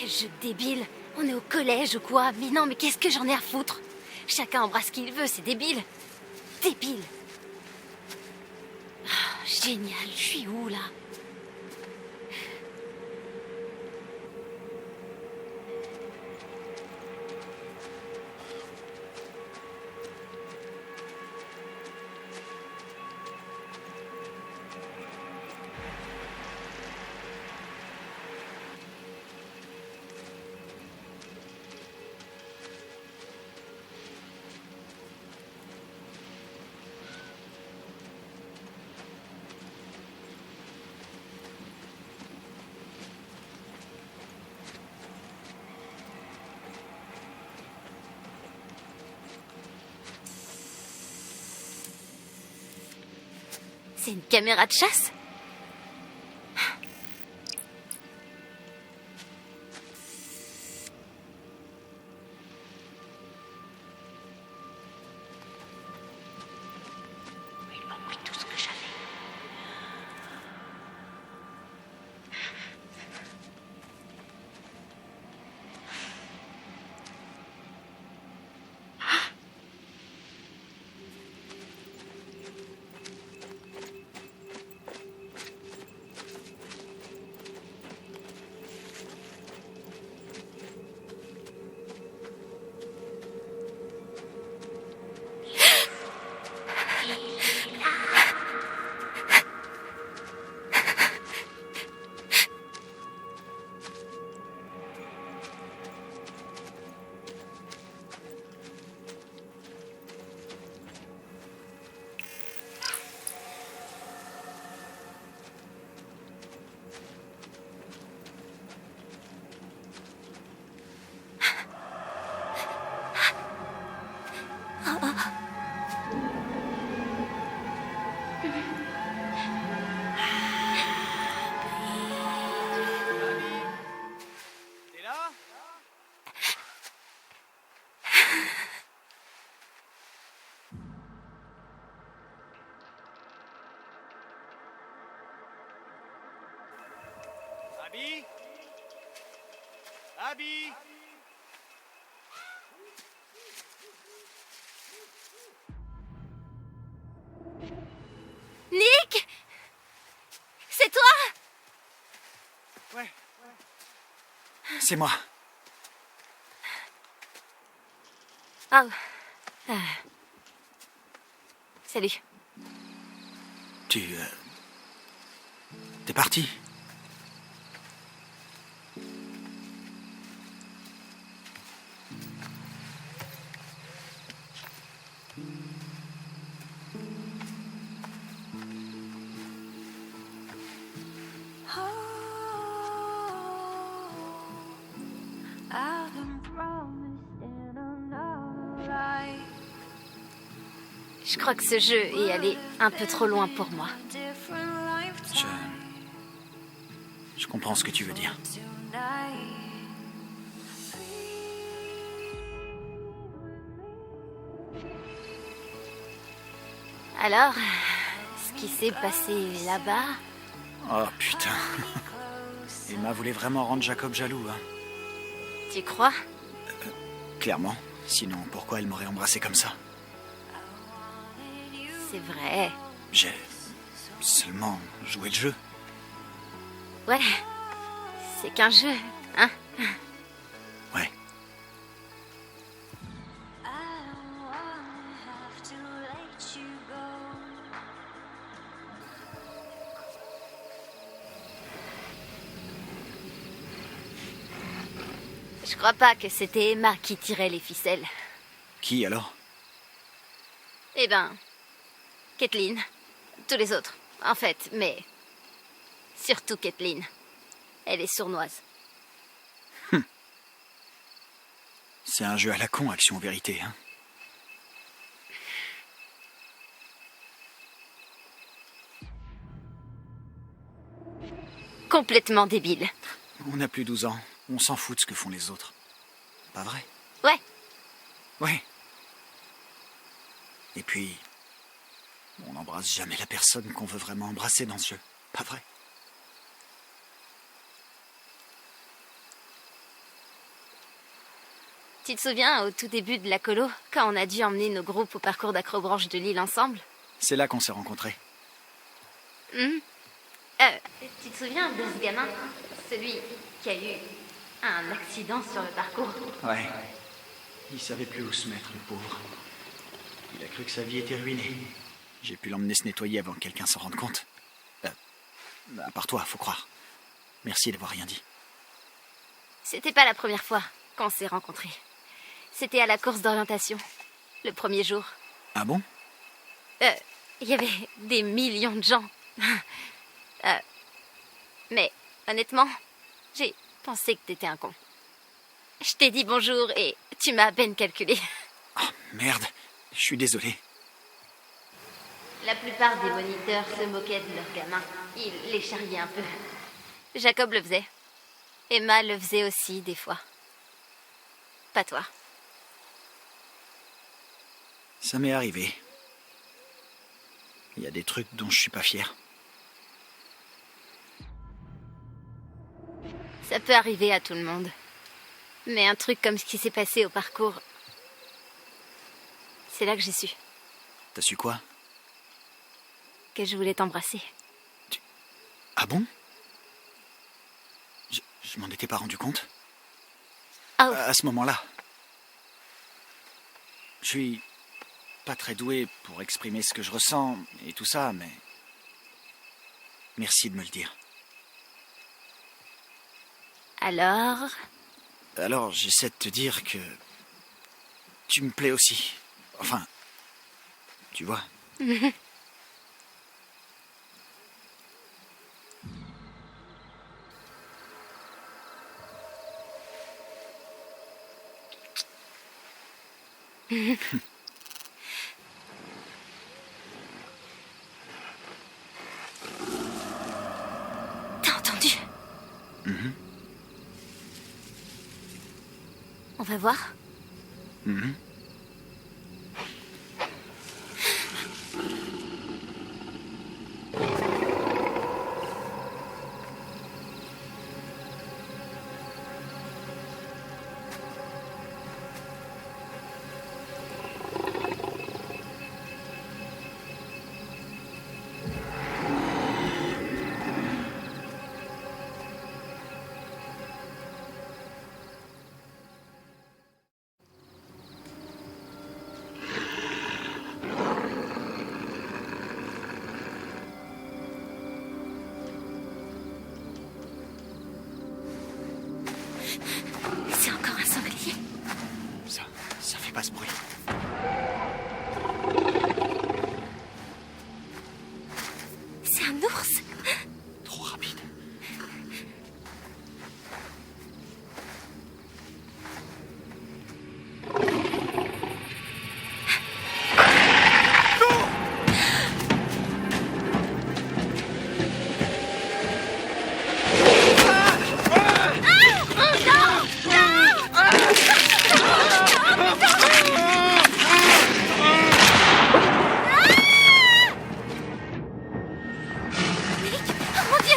Quel jeu débile. On est au collège ou quoi? Mais non, mais qu'est-ce que j'en ai à foutre? Chacun embrasse qui il veut, c'est débile. Débile. Ah, génial, je suis où là? C'est une caméra de chasse? Ils m'ont pris tout ce que j'avais. T'es là? Abby? Abby? Nick? C'est toi? Ouais. C'est moi. Oh. Salut. T'es parti? Je crois que ce jeu est allé un peu trop loin pour moi. Je comprends ce que tu veux dire. Alors, ce qui s'est passé là-bas... Oh putain. Emma voulait vraiment rendre Jacob jaloux, hein. Tu crois? Clairement. Sinon, pourquoi elle m'aurait embrassé comme ça? C'est vrai. J'ai seulement joué le jeu. Ouais. C'est qu'un jeu, hein? Ouais. Je crois pas que c'était Emma qui tirait les ficelles. Qui alors? Eh ben... Kathleen. Tous les autres, en fait, mais... Surtout Kathleen. Elle est sournoise. C'est un jeu à la con, Action Vérité, hein. Complètement débile. On n'a plus 12 ans. On s'en fout de ce que font les autres. Pas vrai? Ouais. Ouais. Et puis... on n'embrasse jamais la personne qu'on veut vraiment embrasser dans ce jeu. Pas vrai? Tu te souviens, au tout début de la colo, quand on a dû emmener nos groupes au parcours d'acrobranche de l'île ensemble? C'est là qu'on s'est rencontrés. Tu te souviens de ce gamin? Celui qui a eu un accident sur le parcours? Ouais. Il savait plus où se mettre, le pauvre. Il a cru que sa vie était ruinée. J'ai pu l'emmener se nettoyer avant que quelqu'un s'en rende compte. À part toi, faut croire. Merci d'avoir rien dit. C'était pas la première fois qu'on s'est rencontrés. C'était à la course d'orientation, le premier jour. Ah bon? Il y avait des millions de gens. Mais honnêtement, j'ai pensé que t'étais un con. Je t'ai dit bonjour et tu m'as à peine calculé. Oh, merde. Je suis désolé. La plupart des moniteurs se moquaient de leurs gamins. Ils les charriaient un peu. Jacob le faisait. Emma le faisait aussi, des fois. Pas toi. Ça m'est arrivé. Il y a des trucs dont je suis pas fier. Ça peut arriver à tout le monde. Mais un truc comme ce qui s'est passé au parcours... C'est là que j'ai su. T'as su quoi? Que je voulais t'embrasser. Ah bon? Je m'en étais pas rendu compte. Oh. À ce moment-là. Je suis pas très doué pour exprimer ce que je ressens et tout ça, mais... Merci de me le dire. Alors, j'essaie de te dire que... Tu me plais aussi. Enfin... Tu vois. T'as entendu? On va voir? C'est encore un sanglier. Ça fait pas ce bruit. C'est un ours. Trop rapide. Mon Dieu!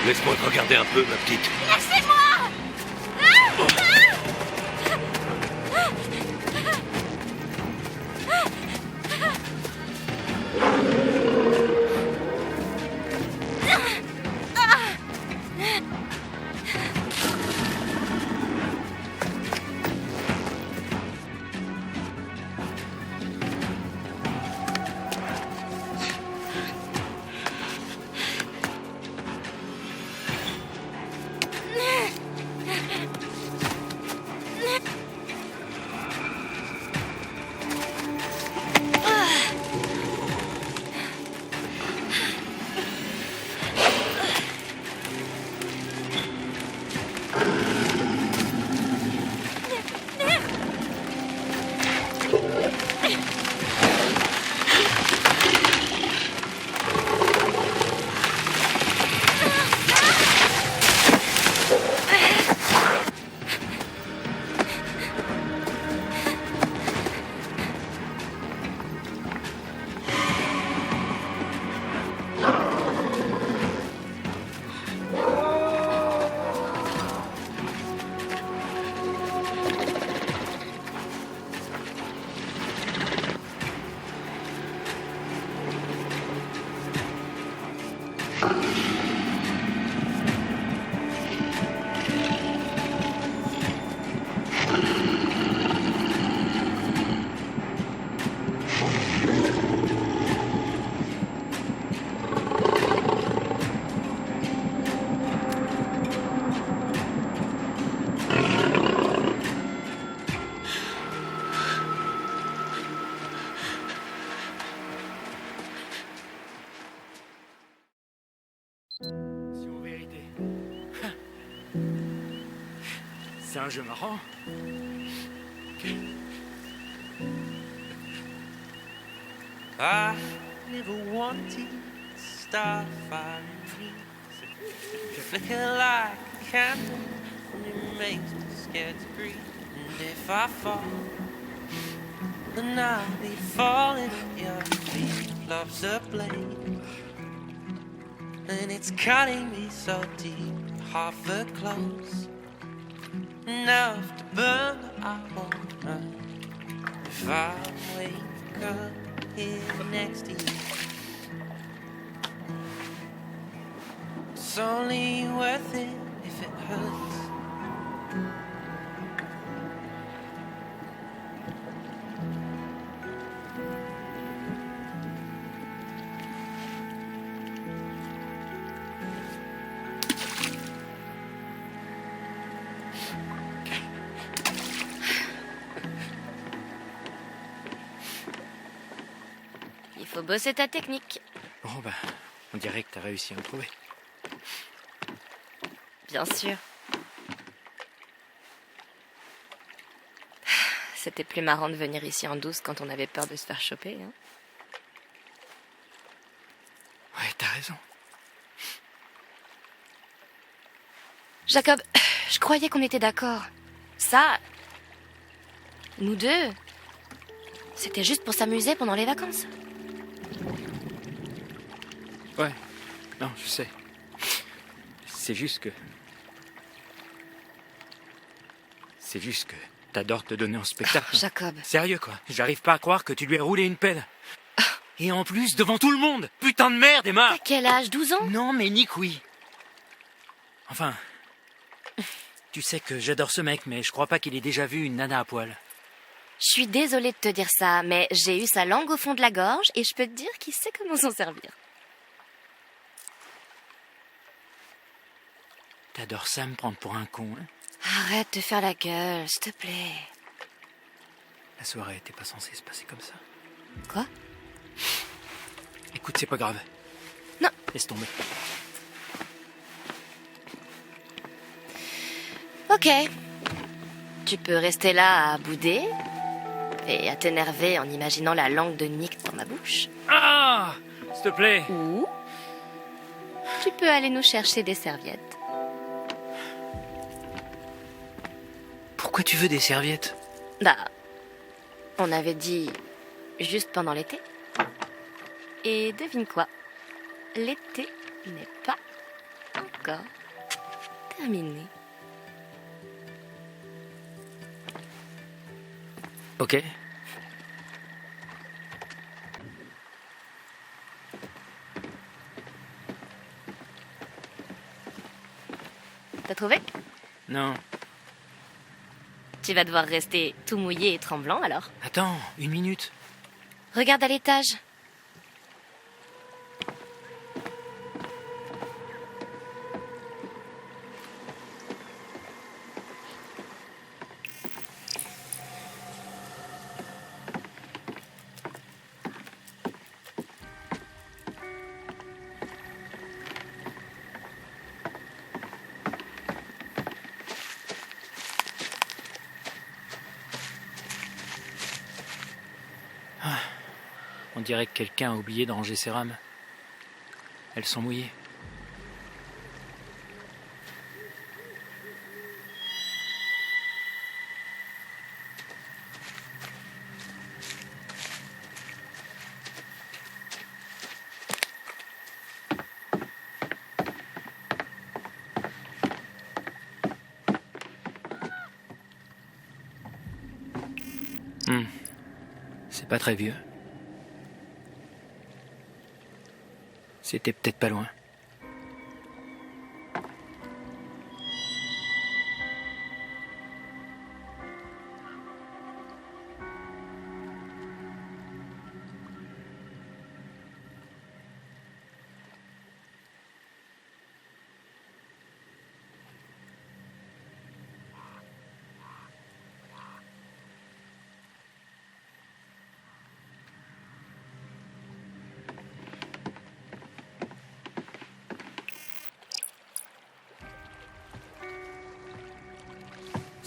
Laisse-moi te regarder un peu, ma petite. Lâchez-moi! jeu marrant. I never wanted starfire to flicker like a candle and it makes me scared to breathe. And if I fall, then I'll be falling at your feet. Love's a blade, and it's cutting me so deep. Half a close, enough to burn, but I won't run. If I wake up here next to you, it's only worth it if it hurts. Il faut bosser ta technique. Bon, bah, on dirait que t'as réussi à me trouver. Bien sûr. C'était plus marrant de venir ici en douce quand on avait peur de se faire choper. Hein. Ouais, t'as raison. Jacob, je croyais qu'on était d'accord. Ça, nous deux, c'était juste pour s'amuser pendant les vacances. Ouais, non, je sais. C'est juste que t'adores te donner en spectacle. Jacob. Sérieux, quoi. J'arrive pas à croire que tu lui aies roulé une pelle. Et en plus, devant tout le monde. Putain de merde, Emma. T'as quel âge, 12 ans? Non, mais Nick, oui. Enfin, tu sais que j'adore ce mec, mais je crois pas qu'il ait déjà vu une nana à poil. Je suis désolée de te dire ça, mais j'ai eu sa langue au fond de la gorge et je peux te dire qu'il sait comment s'en servir. T'adores ça me prendre pour un con, hein? Arrête de faire la gueule, s'il te plaît. La soirée était pas censée se passer comme ça. Quoi? Écoute, c'est pas grave. Non. Laisse tomber. Ok. Tu peux rester là à bouder et à t'énerver en imaginant la langue de Nick dans ma bouche. Ah! S'il te plaît. Ou tu peux aller nous chercher des serviettes. Pourquoi tu veux des serviettes? Bah, on avait dit juste pendant l'été. Et devine quoi? L'été n'est pas encore terminé. Ok. T'as trouvé? Non. Tu vas devoir rester tout mouillé et tremblant alors. Attends, une minute. Regarde à l'étage. On dirait que quelqu'un a oublié de ranger ses rames. Elles sont mouillées. C'est pas très vieux. C'était peut-être pas loin.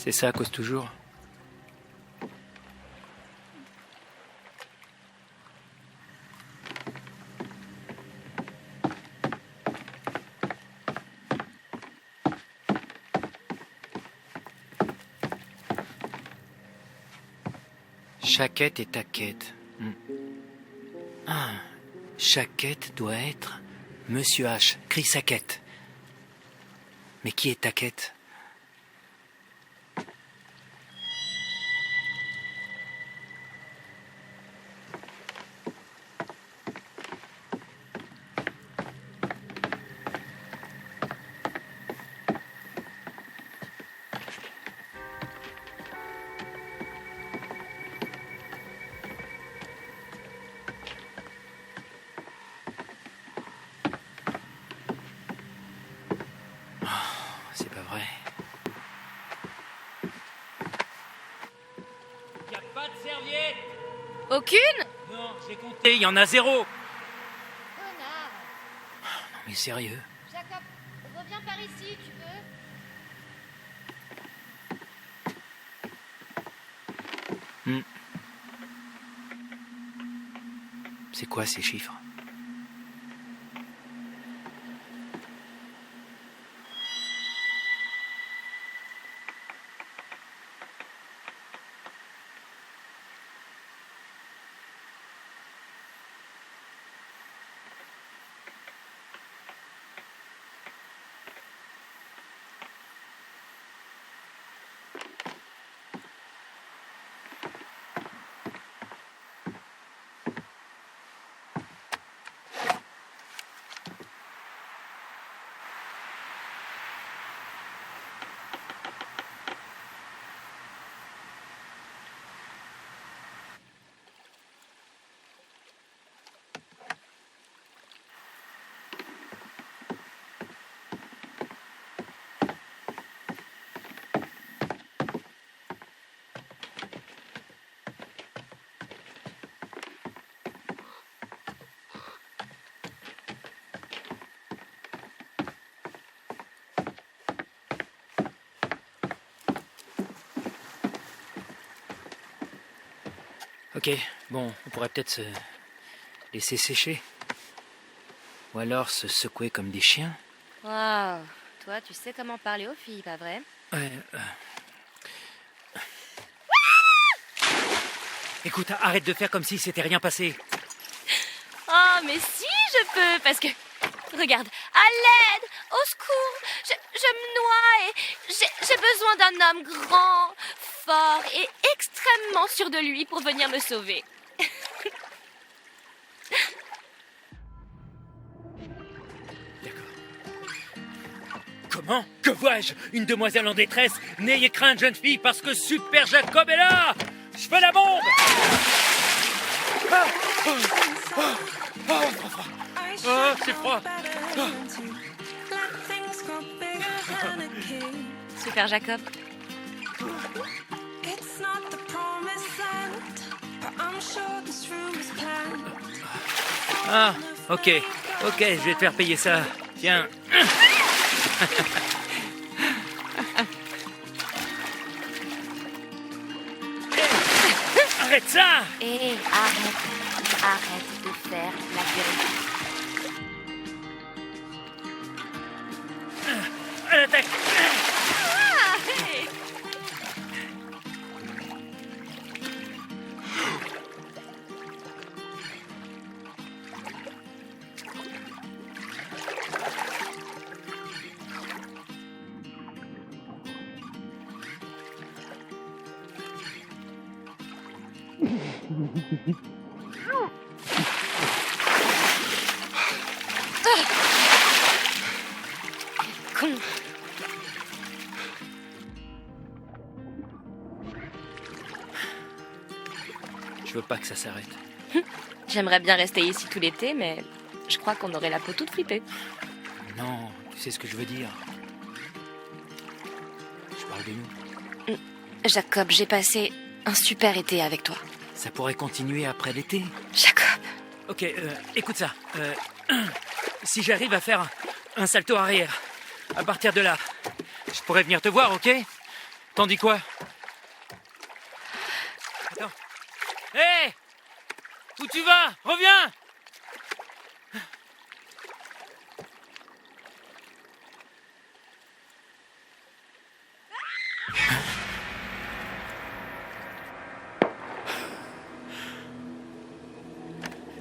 C'est ça, cause toujours. Chaquette et taquette. Ah, Chaquette doit être Monsieur H. Crie Saquette. Mais qui est Taquette? C'est pas vrai. Y a pas de serviette. Aucune? Non, j'ai compté, il y en a 0. Connard. Non mais sérieux. Jacob, reviens par ici, tu veux? C'est quoi ces chiffres? Ok, bon, on pourrait peut-être se laisser sécher. Ou alors se secouer comme des chiens. Waouh, toi, tu sais comment parler aux filles, pas vrai? Ouais. Écoute, arrête de faire comme si c'était rien passé. Oh, mais si, je peux, parce que... Regarde, à l'aide, au secours, je me noie et j'ai besoin d'un homme grand, fort et extrêmement sûr de lui pour venir me sauver. Comment? Que vois-je? Une demoiselle en détresse? N'ayez crainte, jeune fille, parce que Super Jacob est là! Je fais la bombe! C'est froid! Super Jacob. Ah, ok, je vais te faire payer ça. Tiens. Arrête ça! Et arrête de faire la gueule. À l'attaque! Con. Je veux pas que ça s'arrête. J'aimerais bien rester ici tout l'été, mais je crois qu'on aurait la peau toute fripée. Non, tu sais ce que je veux dire. Je parle de nous. Jacob, j'ai passé un super été avec toi. Ça pourrait continuer après l'été. Jacob. Ok, écoute ça. Si j'arrive à faire un salto arrière, à partir de là, je pourrais venir te voir, ok? T'en dis quoi? Attends. Hé! Où tu vas? Reviens!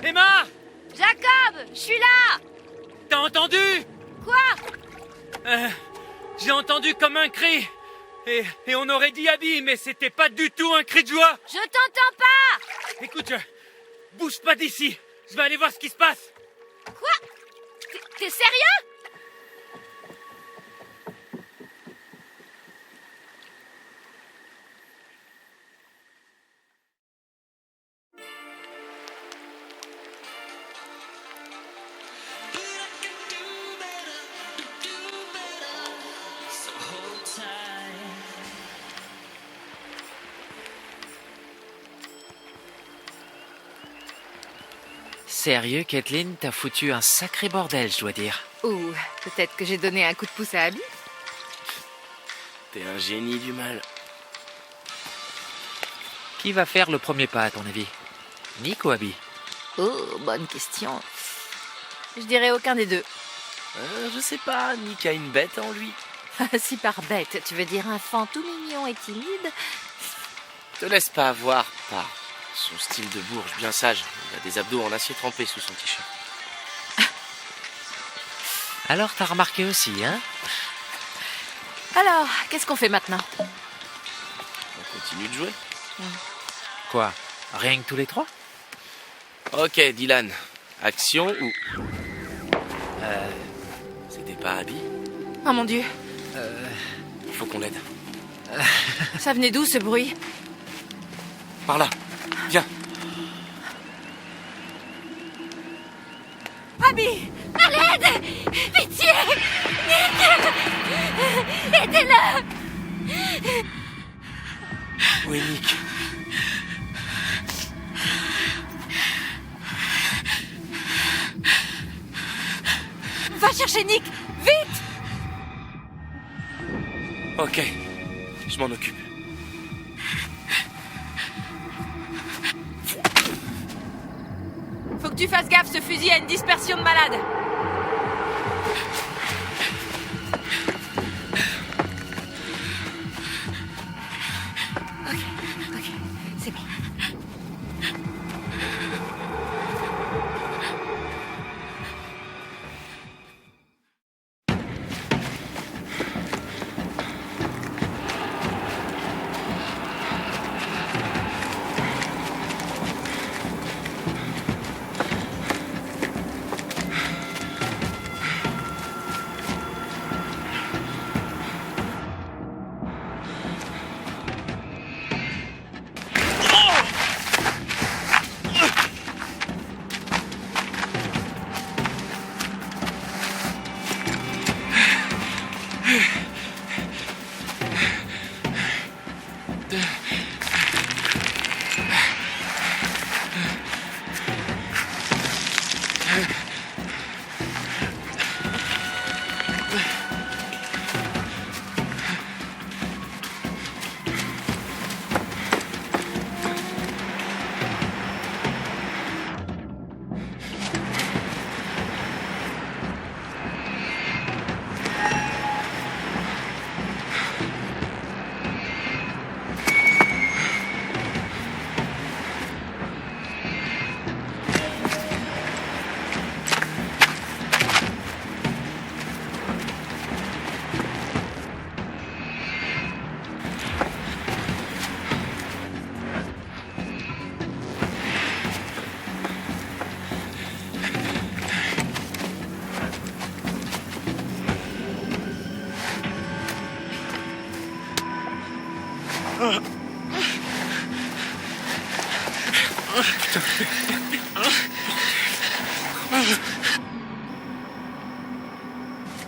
Emma! Jacob, je suis là! T'as entendu? Quoi? J'ai entendu comme un cri. Et on aurait dit Abby, mais c'était pas du tout un cri de joie. Je t'entends pas! Écoute, bouge pas d'ici. Je vais aller voir ce qui se passe. Quoi? T'es sérieux? Sérieux, Kathleen, t'as foutu un sacré bordel, je dois dire. Ou peut-être que j'ai donné un coup de pouce à Abby. T'es un génie du mal. Qui va faire le premier pas, à ton avis? Nick ou Abby? Oh, bonne question. Je dirais aucun des deux. Je sais pas, Nick a une bête en lui. Si par bête, tu veux dire un enfant tout mignon et timide? Te laisse pas avoir par son style de bourge bien sage. Il a des abdos en acier trempé sous son t-shirt. Alors t'as remarqué aussi, hein? Alors, qu'est-ce qu'on fait maintenant? On continue de jouer. Quoi? Rien que tous les trois? Ok, Dylan. Action ou... C'était pas Abby? Oh mon Dieu, Il faut qu'on l'aide. ça venait d'où ce bruit? Par là. Viens. Abby! À l'aide! Pitié! Nick! Aidez-le! Où est Nick? Va chercher Nick! Vite! Ok. Je m'en occupe. Faut que tu fasses gaffe, ce fusil a une dispersion de malades. Ok, c'est bon.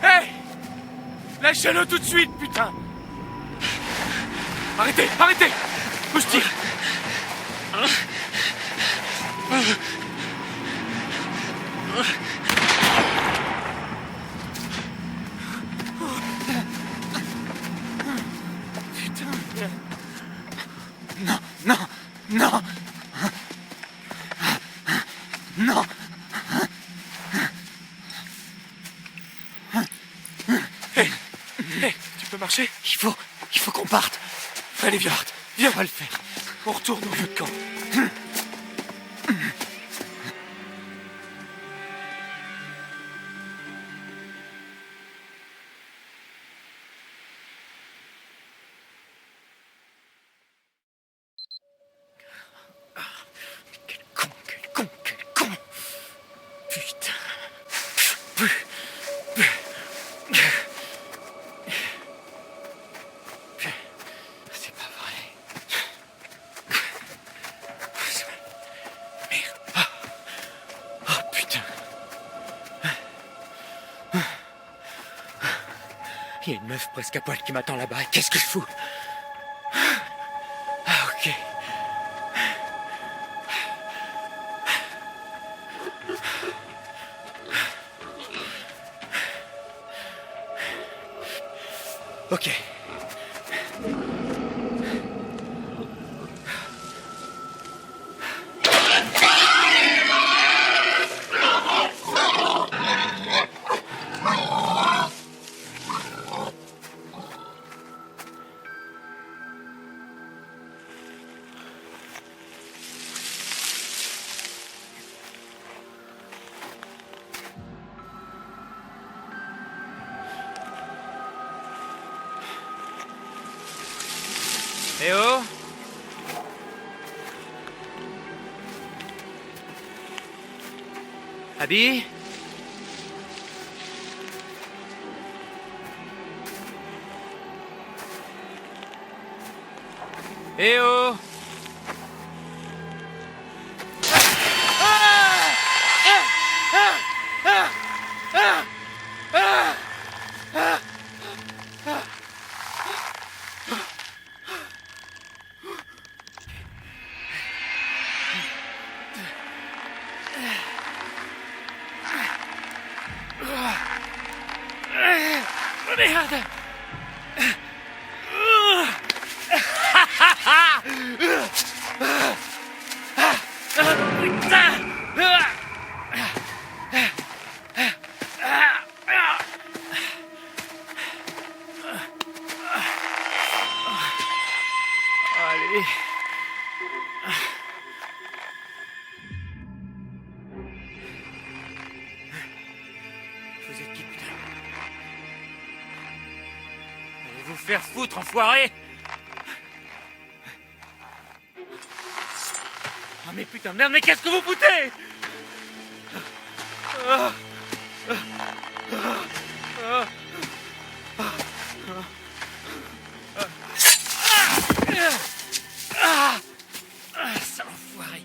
Hey! Lâchez-le tout de suite, putain! Arrêtez! Arrêtez! Où je tire? Putain! Non, non, non. Non. Hé, tu peux marcher? Il faut qu'on parte. Allez, viens, viens. On va le faire. On retourne au vieux camp. Quel con. Putain. C'est pas vrai. Merde. Oh putain. Il y a une meuf presque à poil qui m'attend là-bas. Qu'est-ce que je fous? Ah, ok. Ok. Eh oh! Abby? Eh oh! Merde! Allez. Vous êtes qui, putain? Allez vous faire foutre, enfoiré! Oh mais putain de merde, mais qu'est-ce que vous foutez? Sale enfoiré!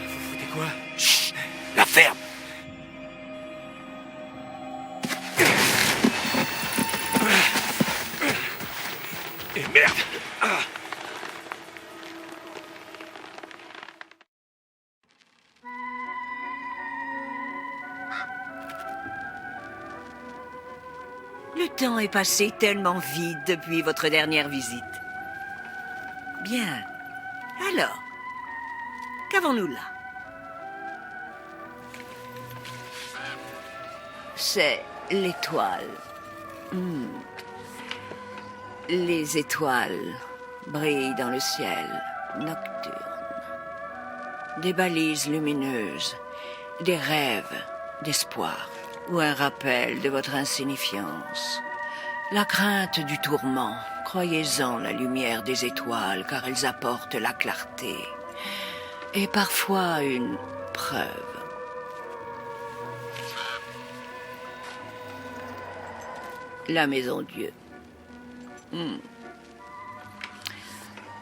Vous foutez quoi? Chut! La ferme! Et merde! Le temps est passé tellement vite depuis votre dernière visite. Bien. Alors, qu'avons-nous là? C'est l'étoile. Les étoiles brillent dans le ciel nocturne. Des balises lumineuses, des rêves d'espoir ou un rappel de votre insignifiance. La crainte du tourment, croyez-en la lumière des étoiles car elles apportent la clarté et parfois une preuve. La Maison Dieu.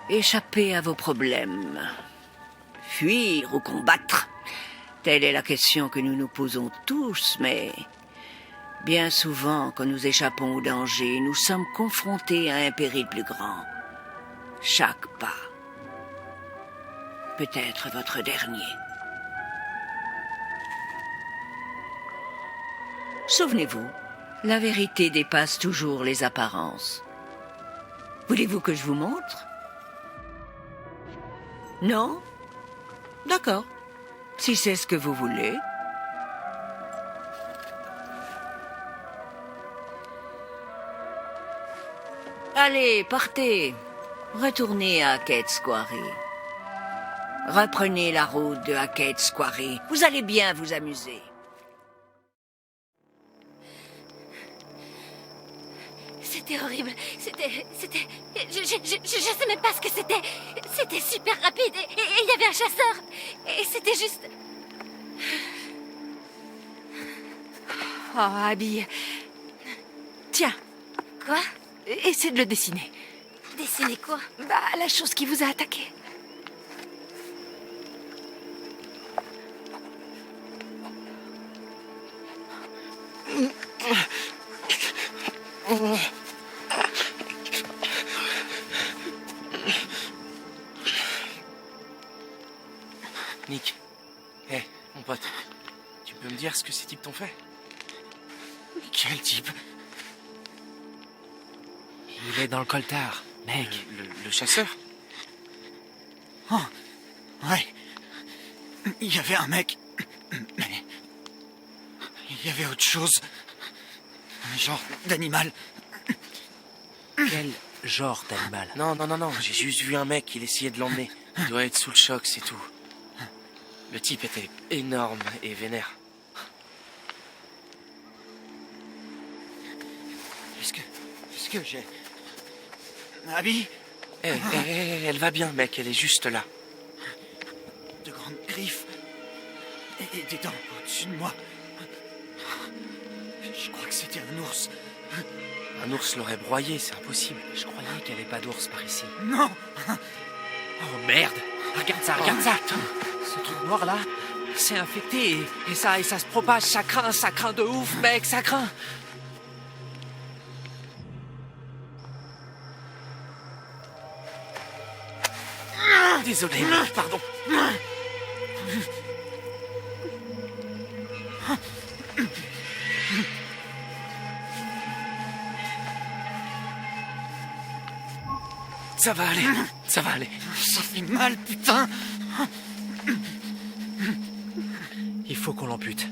Échapper à vos problèmes. Fuir ou combattre. Telle est la question que nous nous posons tous, mais bien souvent, quand nous échappons au danger, nous sommes confrontés à un péril plus grand. Chaque pas peut être votre dernier. Souvenez-vous, la vérité dépasse toujours les apparences. Voulez-vous que je vous montre? Non? D'accord. Si c'est ce que vous voulez. Allez, partez. Retournez à Hackett's Quarry. Reprenez la route de Hackett's Quarry. Vous allez bien vous amuser. C'était horrible. C'était... Je sais même pas ce que c'était. C'était super rapide et il y avait un chasseur. Et c'était juste... Oh, Abby. Tiens, Quoi? essaie de le dessiner. Dessiner quoi? Bah, la chose qui vous a attaqué. Nick. Hé, mon pote. Tu peux me dire ce que ces types t'ont fait? Quel type? Il est dans le coltard, mec. Le chasseur? Oh, ouais. Il y avait un mec. Mais... il y avait autre chose. Un genre d'animal. Quel genre d'animal? Non, j'ai juste vu un mec, il essayait de l'emmener. Il doit être sous le choc, c'est tout. Le type était énorme et vénère. Est-ce que j'ai... Abby? Elle va bien, mec, elle est juste là. De grandes griffes. Et des dents au-dessus de moi. Je crois que c'était un ours. Un ours l'aurait broyé, c'est impossible. Je croyais qu'il n'y avait pas d'ours par ici. Non! Oh merde! Regarde ça, regarde ça! Ce truc noir là, c'est infecté et ça se propage, ça craint de ouf, mec, ça craint! Désolé, mec, pardon. Ça va aller, ça va aller. Ça fait mal, putain! Il faut qu'on l'ampute.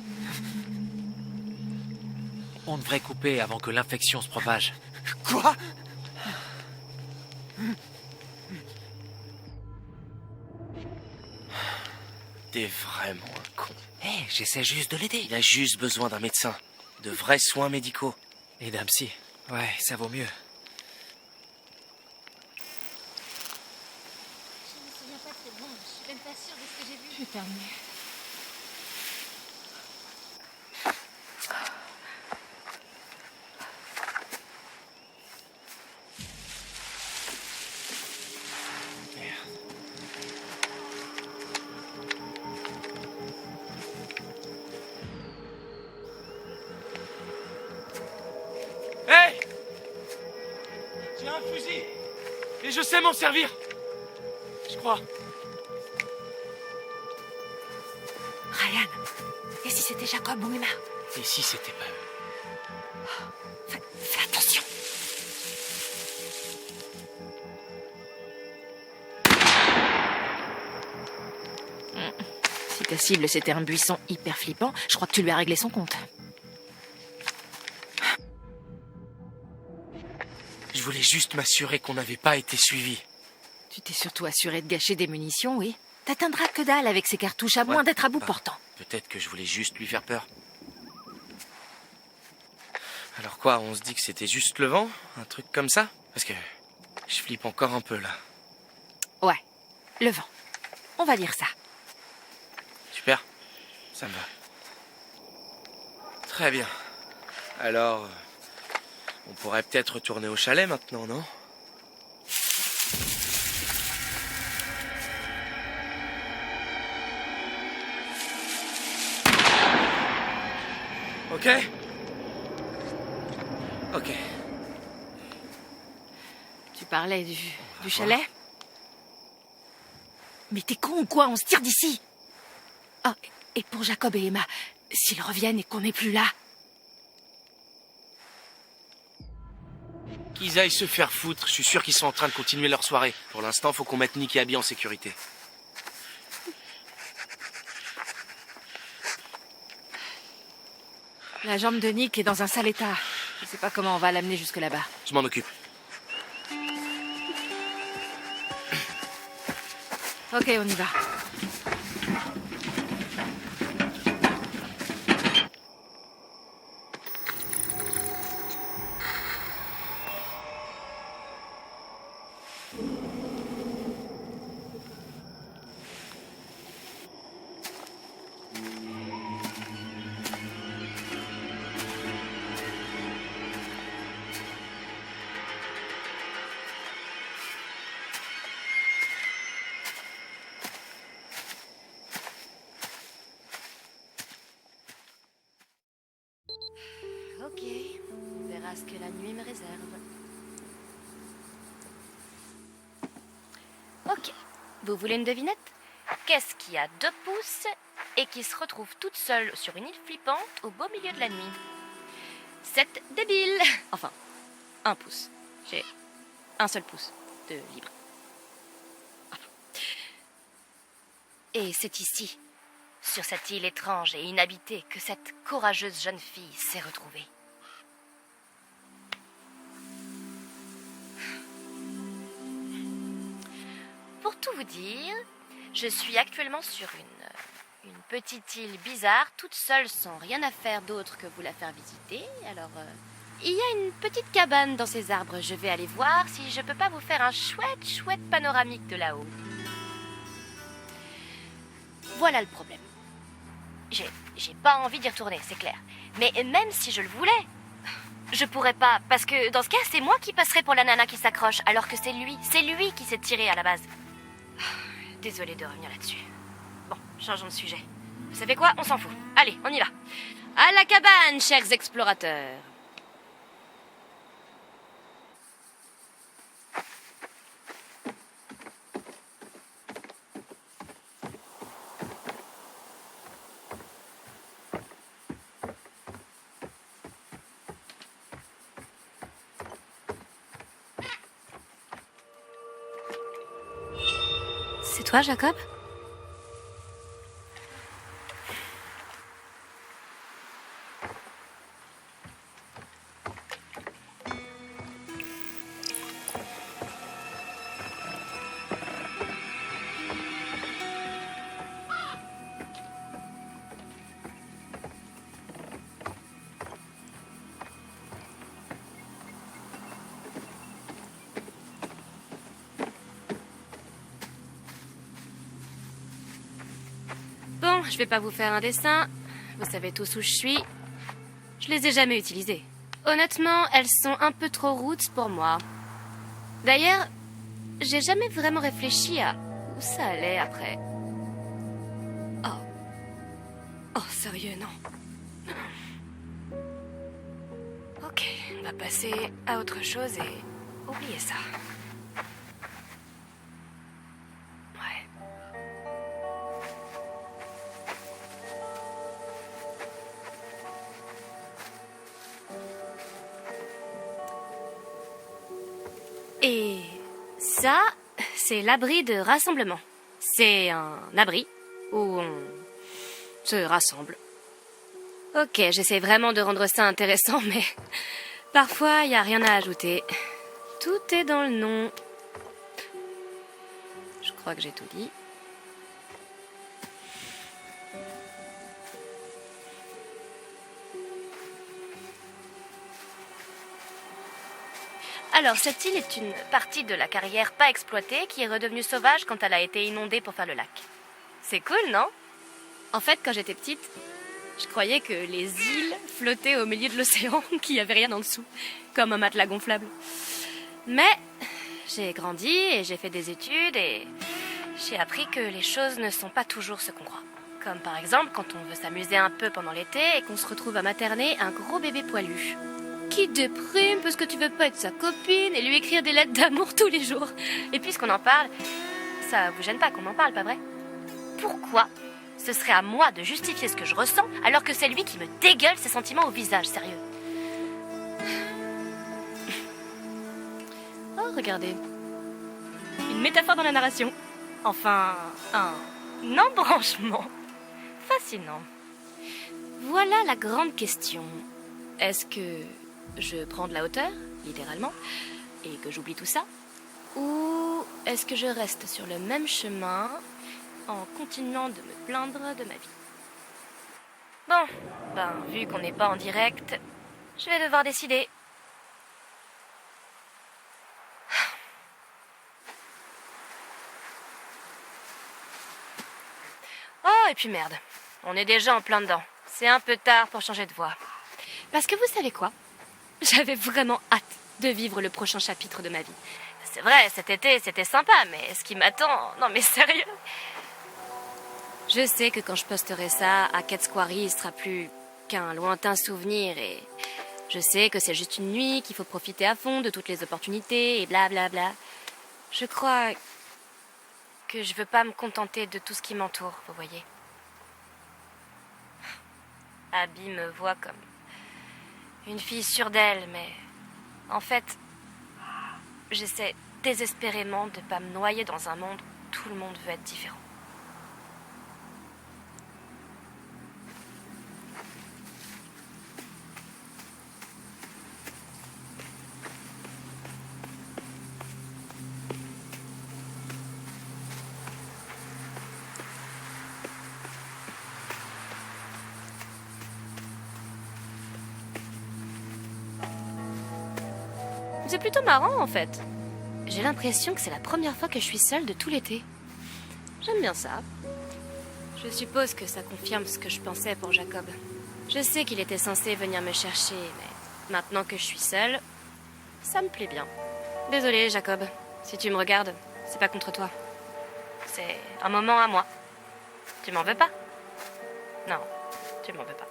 On devrait couper avant que l'infection se propage. Quoi? T'es vraiment un con. Hé, j'essaie juste de l'aider. Il a juste besoin d'un médecin. De vrais soins médicaux. Et d'un psy. Ouais, ça vaut mieux. Je me souviens pas très bien. Je suis même pas sûre de ce que j'ai vu. Putain de merde. Hey! J'ai un fusil et je sais m'en servir. Je crois. Ryan, et si c'était Jacob ou Emma? Et si c'était pas eux? Fais attention. Si ta cible c'était un buisson hyper flippant, je crois que tu lui as réglé son compte. Je voulais juste m'assurer qu'on n'avait pas été suivis. Tu t'es surtout assuré de gâcher des munitions, oui? T'atteindras que dalle avec ces cartouches, à moins Ouais, d'être à bout bah, portant. Peut-être que je voulais juste lui faire peur. Alors quoi, on se dit que c'était juste le vent? Un truc comme ça? Parce que je flippe encore un peu là. Ouais, le vent. On va dire ça. Super, ça me va. Très bien. Alors, on pourrait peut-être retourner au chalet maintenant, non? Ok? Ok. Tu parlais du chalet? Mais t'es con ou quoi? On se tire d'ici. Ah, et pour Jacob et Emma, s'ils reviennent et qu'on n'est plus là, Qu'ils aillent se faire foutre. Je suis sûr qu'ils sont en train de continuer leur soirée. Pour l'instant, faut qu'on mette Nick et Abby en sécurité. La jambe de Nick est dans un sale état. Je sais pas comment on va l'amener jusque là-bas. Je m'en occupe. Ok, on y va. Ok, on verra ce que la nuit me réserve. Ok, vous voulez une devinette? Qu'est-ce qui a 2 pouces et qui se retrouve toute seule sur une île flippante au beau milieu de la nuit? C'est débile. Enfin, 1 pouce. J'ai un seul pouce de libre. Et c'est ici, sur cette île étrange et inhabitée, que cette courageuse jeune fille s'est retrouvée. Pour tout vous dire, je suis actuellement sur une petite île bizarre, toute seule, sans rien à faire d'autre que vous la faire visiter. Alors, il y a une petite cabane dans ces arbres. Je vais aller voir si je peux pas vous faire un chouette panoramique de là-haut. Voilà le problème. J'ai pas envie d'y retourner, c'est clair. Mais même si je le voulais, je pourrais pas. Parce que dans ce cas, c'est moi qui passerai pour la nana qui s'accroche, alors que c'est lui qui s'est tiré à la base. Désolée de revenir là-dessus. Bon, changeons de sujet. Vous savez quoi? On s'en fout. Allez, on y va. À la cabane, chers explorateurs. C'est toi, Jacob? Bon, je vais pas vous faire un dessin. Vous savez tous où je suis. Je les ai jamais utilisées. Honnêtement, elles sont un peu trop roots pour moi. D'ailleurs, j'ai jamais vraiment réfléchi à où ça allait après. Oh, sérieux, non. Ok, on va passer à autre chose et oublier ça. Ouais. Et ça, c'est l'abri de rassemblement. C'est un abri où on se rassemble. Ok, j'essaie vraiment de rendre ça intéressant, mais parfois, il n'y a rien à ajouter. Tout est dans le nom. Je crois que j'ai tout dit. Alors, cette île est une partie de la carrière pas exploitée qui est redevenue sauvage quand elle a été inondée pour faire le lac. C'est cool, non? En fait, quand j'étais petite, je croyais que les îles flottaient au milieu de l'océan, qu'il n'y avait rien en dessous, comme un matelas gonflable. Mais j'ai grandi et j'ai fait des études et j'ai appris que les choses ne sont pas toujours ce qu'on croit. Comme par exemple quand on veut s'amuser un peu pendant l'été et qu'on se retrouve à materner un gros bébé poilu. Qui déprime parce que tu veux pas être sa copine et lui écrire des lettres d'amour tous les jours. Et puisqu'on en parle, ça vous gêne pas qu'on en parle, pas vrai? Pourquoi ce serait à moi de justifier ce que je ressens alors que c'est lui qui me dégueule ses sentiments au visage, sérieux? Oh, regardez. Une métaphore dans la narration. Enfin, un embranchement. Fascinant. Voilà la grande question. Est-ce que je prends de la hauteur, littéralement, et que j'oublie tout ça? Ou est-ce que je reste sur le même chemin en continuant de me plaindre de ma vie? Bon, vu qu'on n'est pas en direct, je vais devoir décider. Oh, et puis merde, on est déjà en plein dedans. C'est un peu tard pour changer de voix. Parce que vous savez quoi? J'avais vraiment hâte de vivre le prochain chapitre de ma vie. C'est vrai, cet été, c'était sympa, mais ce qui m'attend... Non mais sérieux? Je sais que quand je posterai ça, à Cat's Quarry, il sera plus qu'un lointain souvenir et... Je sais que c'est juste une nuit, qu'il faut profiter à fond de toutes les opportunités et blablabla. Je crois que je veux pas me contenter de tout ce qui m'entoure, vous voyez. Abby me voit comme une fille sûre d'elle, mais en fait, j'essaie désespérément de pas me noyer dans un monde où tout le monde veut être différent. C'est plutôt marrant en fait. J'ai l'impression que c'est la première fois que je suis seule de tout l'été. J'aime bien ça. Je suppose que ça confirme ce que je pensais pour Jacob. Je sais qu'il était censé venir me chercher, mais maintenant que je suis seule, ça me plaît bien. Désolée Jacob, si tu me regardes, c'est pas contre toi. C'est un moment à moi. Tu m'en veux pas? Non, tu m'en veux pas.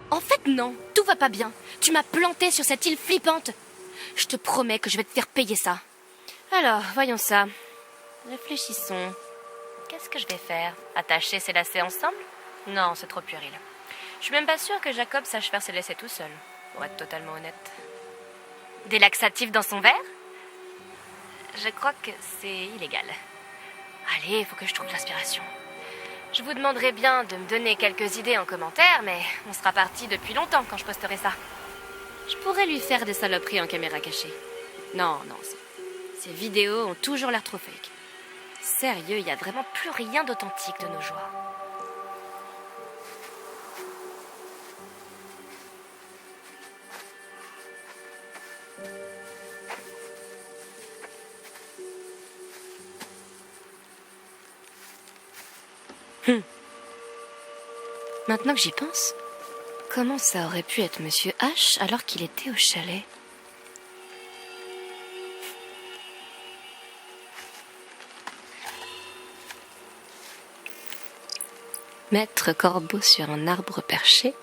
En fait, non, tout va pas bien. Tu m'as planté sur cette île flippante. Je te promets que je vais te faire payer ça. Alors, voyons ça. Réfléchissons. Qu'est-ce que je vais faire? Attacher ces lacets ensemble? Non, c'est trop puéril. Je suis même pas sûre que Jacob sache faire ses lacets tout seul, pour être totalement honnête. Des laxatifs dans son verre? Je crois que c'est illégal. Allez, il faut que je trouve l'inspiration. Je vous demanderai bien de me donner quelques idées en commentaire, mais on sera parti depuis longtemps quand je posterai ça. Je pourrais lui faire des saloperies en caméra cachée. Non, ces vidéos ont toujours l'air trop fake. Sérieux, il n'y a vraiment plus rien d'authentique de nos jours. Maintenant que j'y pense, comment ça aurait pu être Monsieur H alors qu'il était au chalet? Maître Corbeau sur un arbre perché?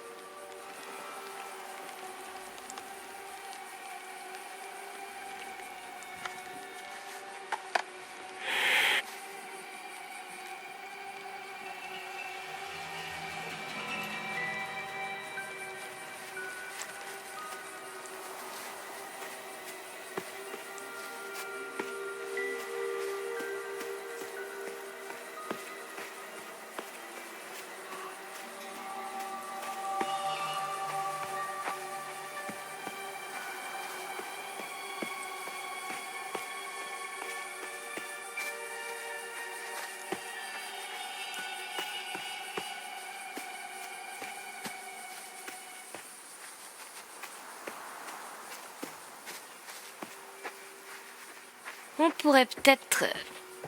On pourrait peut-être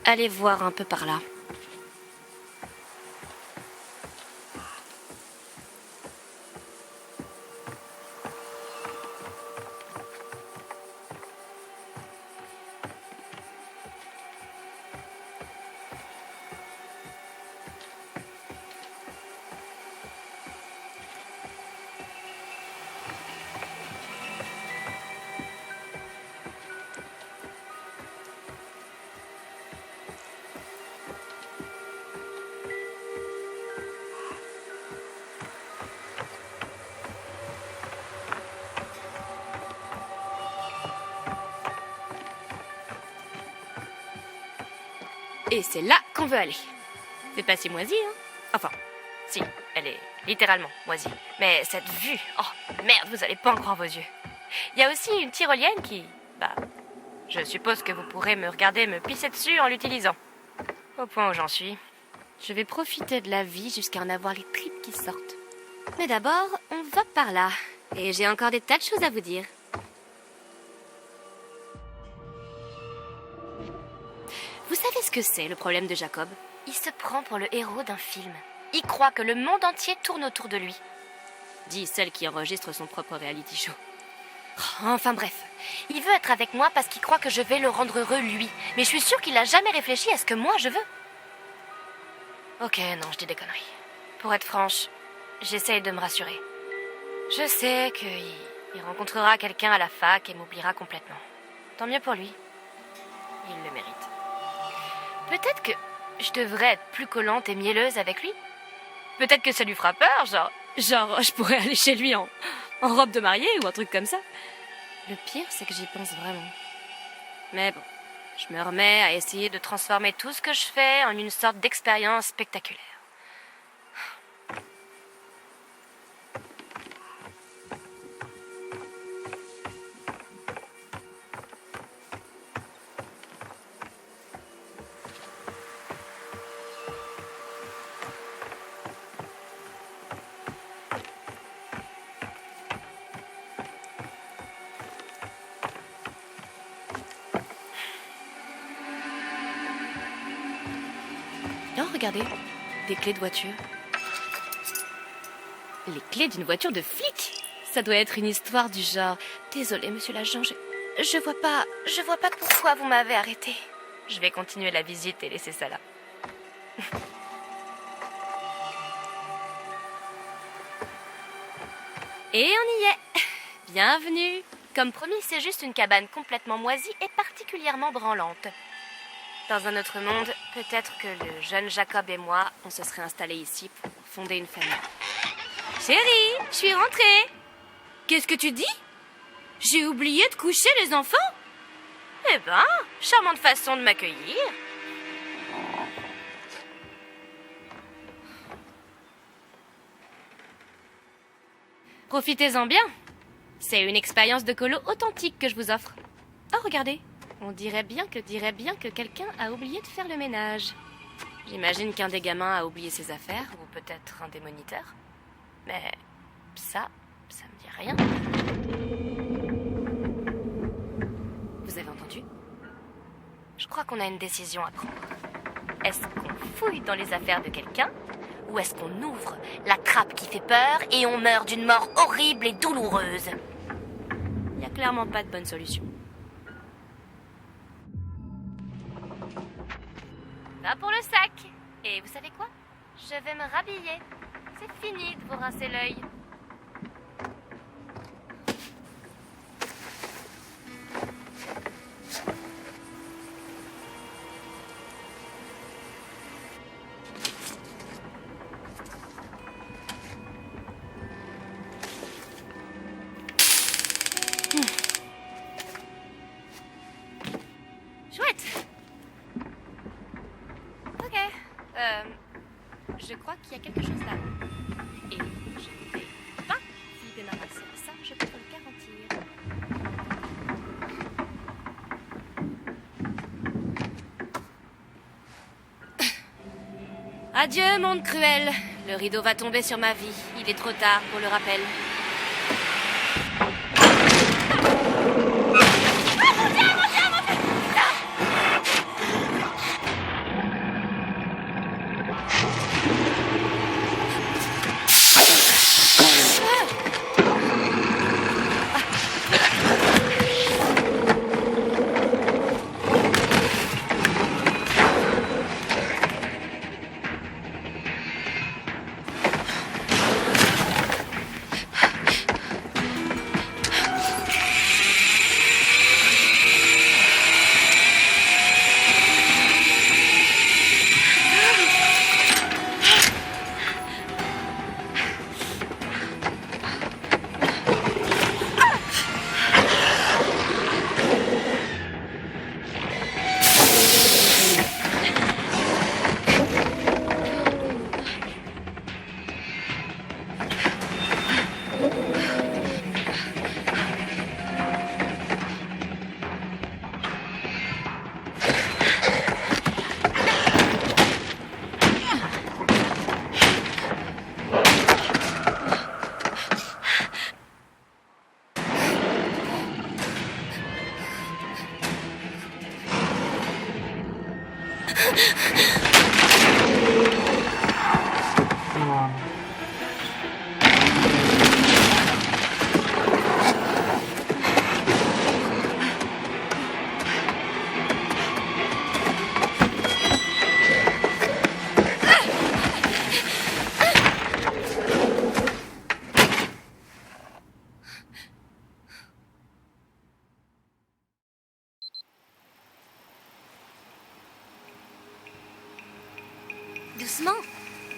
aller voir un peu par là. Et c'est là qu'on veut aller. C'est pas si moisi, hein? Enfin, si, elle est littéralement moisie. Mais cette vue, oh merde, vous allez pas en croire vos yeux. Il y a aussi une tyrolienne qui... je suppose que vous pourrez me regarder me pisser dessus en l'utilisant. Au point où j'en suis. Je vais profiter de la vie jusqu'à en avoir les tripes qui sortent. Mais d'abord, on va par là. Et j'ai encore des tas de choses à vous dire. Vous savez ce que c'est, le problème de Jacob? Il se prend pour le héros d'un film. Il croit que le monde entier tourne autour de lui. Dit celle qui enregistre son propre reality show. Enfin bref, il veut être avec moi parce qu'il croit que je vais le rendre heureux, lui. Mais je suis sûre qu'il n'a jamais réfléchi à ce que moi je veux. Ok, non, je dis des conneries. Pour être franche, j'essaye de me rassurer. Je sais qu'il rencontrera quelqu'un à la fac et m'oubliera complètement. Tant mieux pour lui. Il le mérite. Peut-être que je devrais être plus collante et mielleuse avec lui. Peut-être que ça lui fera peur, genre je pourrais aller chez lui en robe de mariée ou un truc comme ça. Le pire, c'est que j'y pense vraiment. Mais bon, je me remets à essayer de transformer tout ce que je fais en une sorte d'expérience spectaculaire. Oh, regardez, des clés de voiture. Les clés d'une voiture de flic? Ça doit être une histoire du genre... Désolé, monsieur l'agent, je vois pas pourquoi vous m'avez arrêté. Je vais continuer la visite et laisser ça là. Et on y est. Bienvenue. Comme promis, c'est juste une cabane complètement moisie et particulièrement branlante. Dans un autre monde, peut-être que le jeune Jacob et moi, on se serait installés ici pour fonder une famille. Chérie, je suis rentrée. Qu'est-ce que tu dis? J'ai oublié de coucher les enfants? Eh ben, charmante façon de m'accueillir. Profitez-en bien. C'est une expérience de colo authentique que je vous offre. Oh, regardez. On dirait bien que quelqu'un a oublié de faire le ménage. J'imagine qu'un des gamins a oublié ses affaires, ou peut-être un des moniteurs. Mais ça me dit rien. Vous avez entendu? Je crois qu'on a une décision à prendre. Est-ce qu'on fouille dans les affaires de quelqu'un, ou est-ce qu'on ouvre la trappe qui fait peur et on meurt d'une mort horrible et douloureuse? Il n'y a clairement pas de bonne solution. Va pour le sac. Et vous savez quoi? Je vais me rhabiller. C'est fini de vous rincer l'œil. Chouette. Ok. Je crois qu'il y a quelque chose là. Et je ne vais pas vous débarrasser de ça, je peux vous le garantir. Adieu, monde cruel. Le rideau va tomber sur ma vie. Il est trop tard pour le rappel.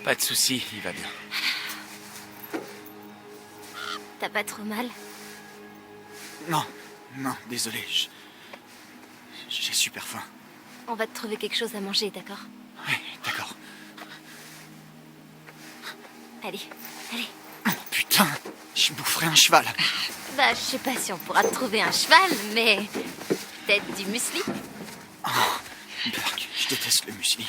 Pas de souci, il va bien. T'as pas trop mal? Non, désolé. J'ai super faim. On va te trouver quelque chose à manger, d'accord? Ouais, d'accord. Allez. Oh putain, je boufferai un cheval. Bah, je sais pas si on pourra te trouver un cheval, mais... peut-être du muesli? Oh, Burk, je déteste le muesli.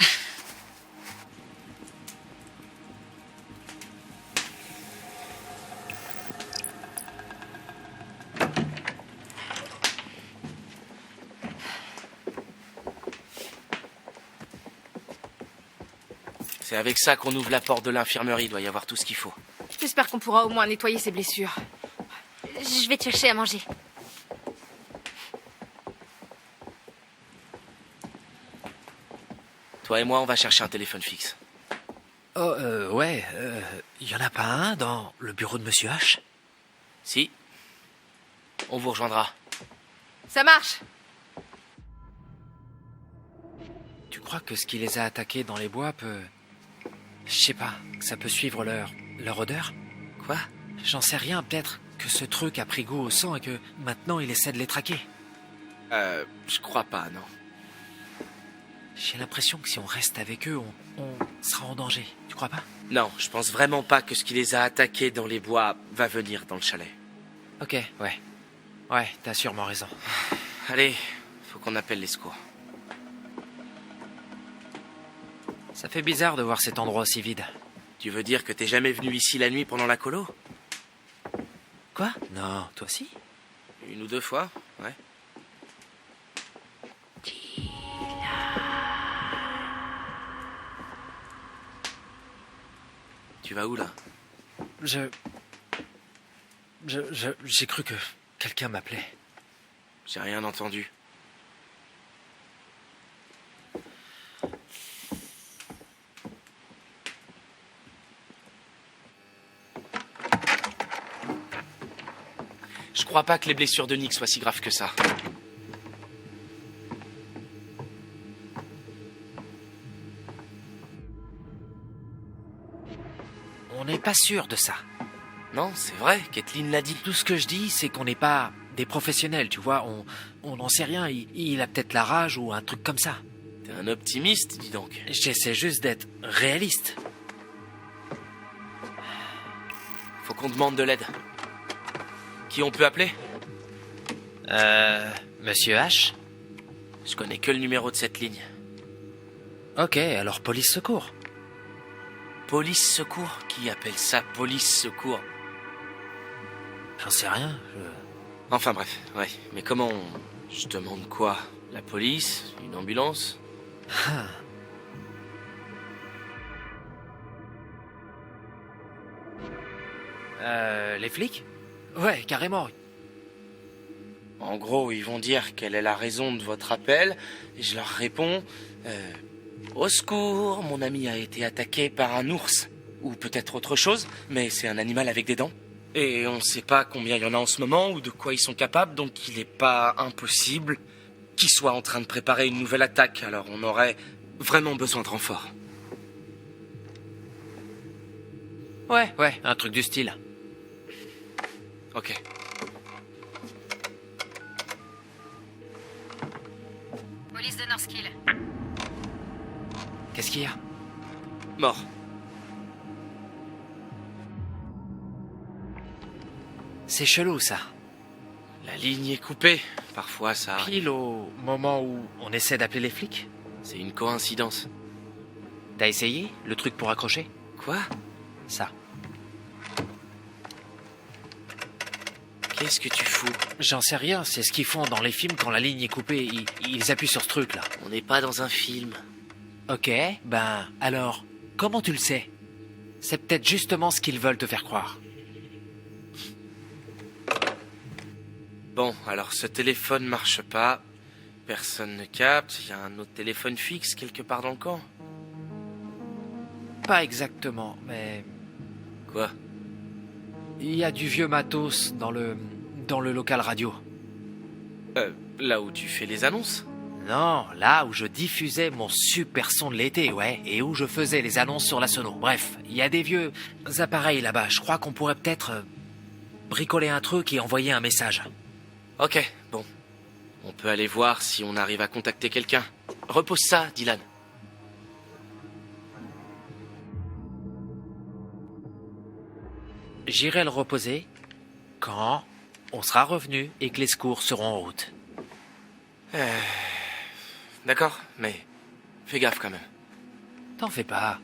C'est avec ça qu'on ouvre la porte de l'infirmerie, il doit y avoir tout ce qu'il faut. J'espère qu'on pourra au moins nettoyer ses blessures. Je vais te chercher à manger. Toi et moi, on va chercher un téléphone fixe. Oh, ouais, y en a pas un dans le bureau de Monsieur H? Si. On vous rejoindra. Ça marche! Tu crois que ce qui les a attaqués dans les bois peut... Je sais pas, que ça peut suivre leur odeur? Quoi? J'en sais rien, peut-être que ce truc a pris goût au sang et que maintenant il essaie de les traquer. Je crois pas, non. J'ai l'impression que si on reste avec eux, on sera en danger. Tu crois pas? Non, je pense vraiment pas que ce qui les a attaqués dans les bois va venir dans le chalet. Ok, ouais. Ouais, t'as sûrement raison. Allez, faut qu'on appelle les secours. Ça fait bizarre de voir cet endroit aussi vide. Tu veux dire que t'es jamais venu ici la nuit pendant la colo? Quoi? Non, toi aussi? Une ou deux fois, ouais. Tu vas où, là? J'ai cru que quelqu'un m'appelait. J'ai rien entendu. Je crois pas que les blessures de Nick soient si graves que ça. On n'est pas sûr de ça. Non, c'est vrai, Kathleen l'a dit. Tout ce que je dis, c'est qu'on n'est pas des professionnels, tu vois. On n'en sait rien. Il a peut-être la rage ou un truc comme ça. T'es un optimiste, dis donc. J'essaie juste d'être réaliste. Faut qu'on demande de l'aide. Qui on peut appeler? Monsieur H? Je connais que le numéro de cette ligne. Ok, alors police secours. Police secours? Qui appelle ça police secours? J'en sais rien. Enfin bref, ouais. Mais comment on... Je demande quoi? La police? Une ambulance? Les flics? Ouais, carrément. En gros, ils vont dire quelle est la raison de votre appel, et je leur réponds... au secours, mon ami a été attaqué par un ours. Ou peut-être autre chose, mais c'est un animal avec des dents. Et on sait pas combien il y en a en ce moment, ou de quoi ils sont capables, donc il est pas impossible qu'ils soient en train de préparer une nouvelle attaque, alors on aurait vraiment besoin de renfort. Ouais, un truc du style. Ok. Police de Northkill. Qu'est-ce qu'il y a? Mort. C'est chelou, ça. La ligne est coupée. Parfois, ça arrive. Pile au moment où on essaie d'appeler les flics? C'est une coïncidence. T'as essayé le truc pour accrocher? Quoi? Ça. Qu'est-ce que tu fous? J'en sais rien, c'est ce qu'ils font dans les films quand la ligne est coupée. Ils appuient sur ce truc-là. On n'est pas dans un film. Ok, ben alors, comment tu le sais? C'est peut-être justement ce qu'ils veulent te faire croire. Bon, alors ce téléphone marche pas. Personne ne capte. Il y a un autre téléphone fixe quelque part dans le camp. Pas exactement, mais... Quoi? Il y a du vieux matos dans le local radio. Là où tu fais les annonces? Non, là où je diffusais mon super son de l'été, ouais, et où je faisais les annonces sur la sono. Bref, il y a des vieux appareils là-bas. Je crois qu'on pourrait peut-être bricoler un truc et envoyer un message. Ok, bon. On peut aller voir si on arrive à contacter quelqu'un. Repose ça, Dylan. J'irai le reposer quand on sera revenu et que les secours seront en route. D'accord, mais fais gaffe quand même. T'en fais pas.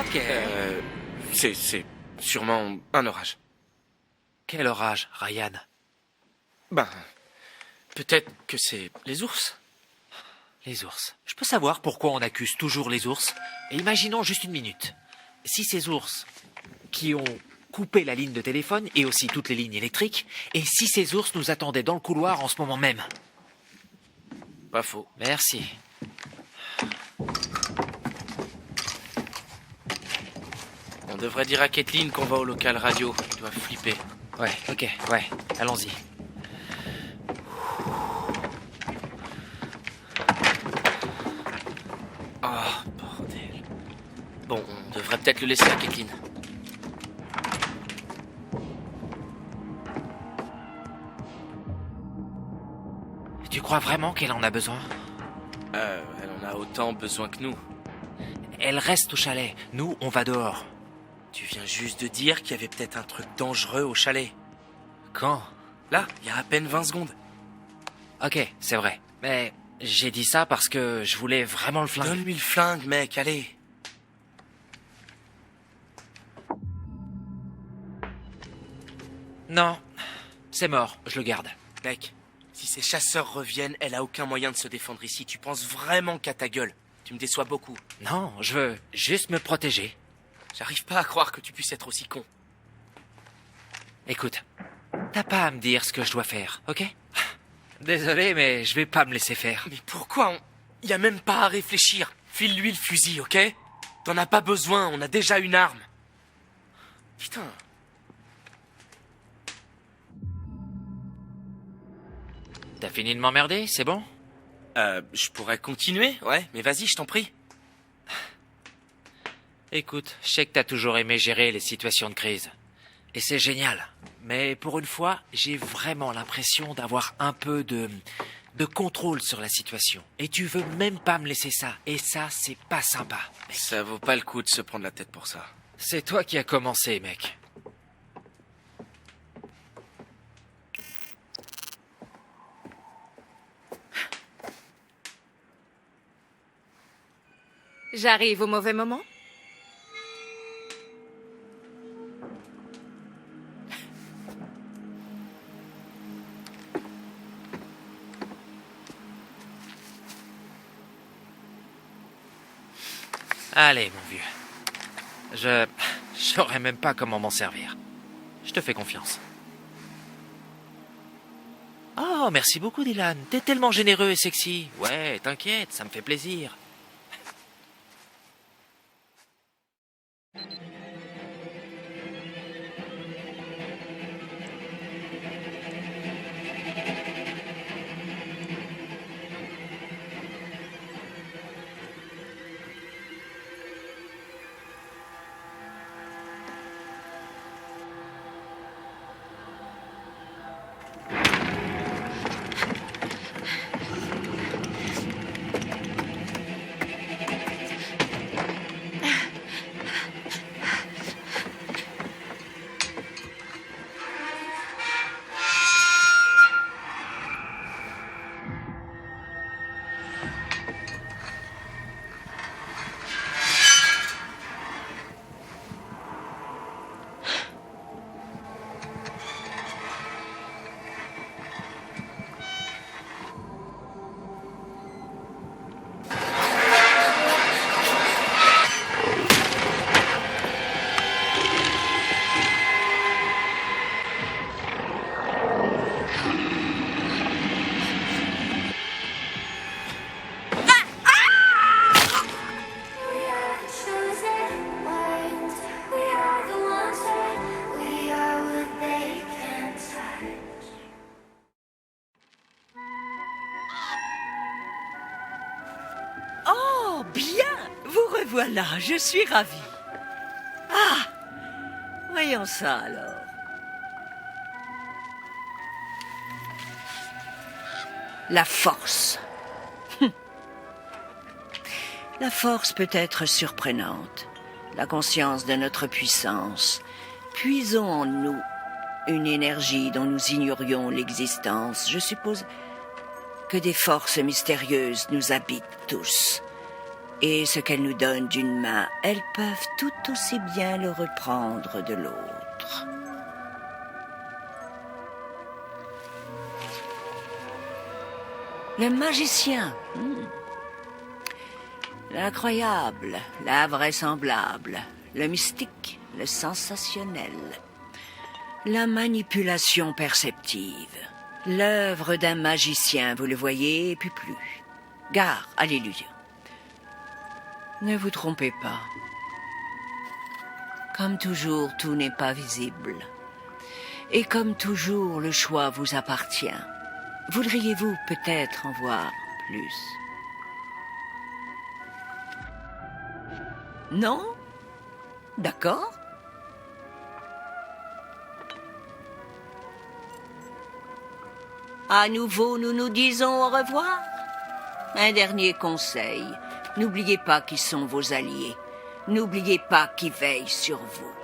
Ok. C'est sûrement un orage. Quel orage, Ryan? Ben, peut-être que c'est les ours. Les ours. Je peux savoir pourquoi on accuse toujours les ours? Et imaginons juste une minute. Si ces ours qui ont coupé la ligne de téléphone et aussi toutes les lignes électriques, et si ces ours nous attendaient dans le couloir en ce moment même? Pas faux. Merci. On devrait dire à Kathleen qu'on va au local radio. Il doit flipper. Ouais, ok, ouais, allons-y. Oh, bordel. Bon, on devrait peut-être le laisser à Kathleen. Tu crois vraiment qu'elle en a besoin? Elle en a autant besoin que nous. Elle reste au chalet. Nous, on va dehors. Tu viens juste de dire qu'il y avait peut-être un truc dangereux au chalet. Quand? Là, il y a à peine 20 secondes. Ok, c'est vrai. Mais j'ai dit ça parce que je voulais vraiment le flingue. Donne-lui le flingue, mec, allez. Non, c'est mort, je le garde. Mec, si ces chasseurs reviennent, elle a aucun moyen de se défendre ici. Tu penses vraiment qu'à ta gueule? Tu me déçois beaucoup. Non, je veux juste me protéger. J'arrive pas à croire que tu puisses être aussi con. Écoute, t'as pas à me dire ce que je dois faire, ok? Désolé, mais je vais pas me laisser faire. Mais pourquoi Y a même pas à réfléchir. File-lui le fusil, ok? T'en as pas besoin, on a déjà une arme. Putain. T'as fini de m'emmerder, c'est bon? Je pourrais continuer, ouais, mais vas-y, je t'en prie. Écoute, je sais que t'as toujours aimé gérer les situations de crise. Et c'est génial. Mais pour une fois, j'ai vraiment l'impression d'avoir un peu de contrôle sur la situation. Et tu veux même pas me laisser ça. Et ça, c'est pas sympa, mec. Ça vaut pas le coup de se prendre la tête pour ça. C'est toi qui as commencé, mec. J'arrive au mauvais moment? Allez, mon vieux. Je saurais même pas comment m'en servir. Je te fais confiance. Oh, merci beaucoup, Dylan. T'es tellement généreux et sexy. Ouais, t'inquiète, ça me fait plaisir. Bien, vous revoilà, je suis ravie. Ah, voyons ça alors. La force. La force peut être surprenante. La conscience de notre puissance. Puisons en nous une énergie dont nous ignorions l'existence. Je suppose que des forces mystérieuses nous habitent tous. Et ce qu'elles nous donnent d'une main, elles peuvent tout aussi bien le reprendre de l'autre. Le magicien. L'incroyable, l'invraisemblable, le mystique, le sensationnel. La manipulation perceptive. L'œuvre d'un magicien, vous le voyez, et puis plus. Gare à l'illusion. Ne vous trompez pas. Comme toujours, tout n'est pas visible. Et comme toujours, le choix vous appartient. Voudriez-vous peut-être en voir plus? Non? D'accord. À nouveau, nous nous disons au revoir. Un dernier conseil. N'oubliez pas qui sont vos alliés. N'oubliez pas qui veille sur vous.